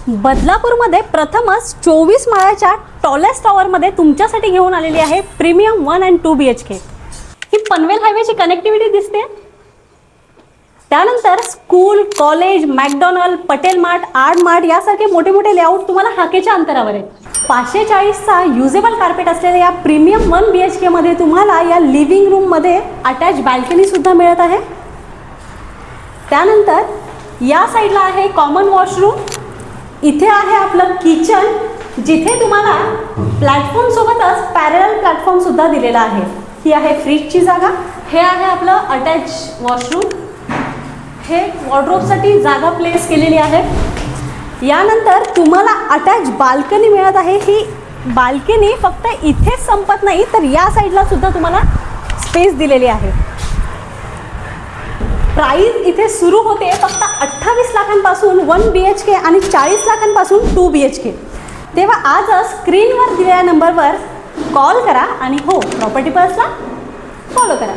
बदलापूरमध्ये प्रथमच 24 माळ्याच्या टॉलेस्ट टॉवरमध्ये तुमच्यासाठी घेऊन आलेली आहे प्रीमियम 1 and 2 BHK. ही पनवेल हायवेची कनेक्टिव्हिटी दिसते. त्यानंतर school, college, McDonald, Patel Mart, Art Mart यासारखे मोठे मोठे लेआउट तुम्हाला हाकेच्या अंतरावर आहेत. 540चा युजेबल कार्पेट असलेल्या या प्रीमियम 1 BHK मध्ये तुम्हाला या लिव्हिंग रूममध्ये अटॅच बाल्कनी सुद्धा मिळत आहे. त्यानंतर या साईडला आहे कॉमन वॉशरूम. इथे आहे आपलं किचन, जिथे तुम्हाला प्लॅटफॉर्म सोबतच पॅरलल प्लॅटफॉर्म सुद्धा दिलेला आहे. ही आहे फ्रीजची जागा. हे आहे आपलं अटॅच वॉशरूम. हे वॉर्डरोबसाठी जागा प्लेस केलेली आहे. यानंतर तुम्हाला अटॅच बाल्कनी मिळत आहे. ही बाल्कनी फक्त इथेच संपत नाही, तर या साईडला सुद्धा तुम्हाला स्पेस दिलेली आहे. प्राइस इथे सुरू होते फक्त 28 लाखांपासून 1 BHK आणि 40 लाखांपासून 2 BHK. तेव्हा आजच स्क्रीनवर दिलेल्या नंबरवर कॉल करा आणि हो, प्रॉपर्टी पर्सला फॉलो करा.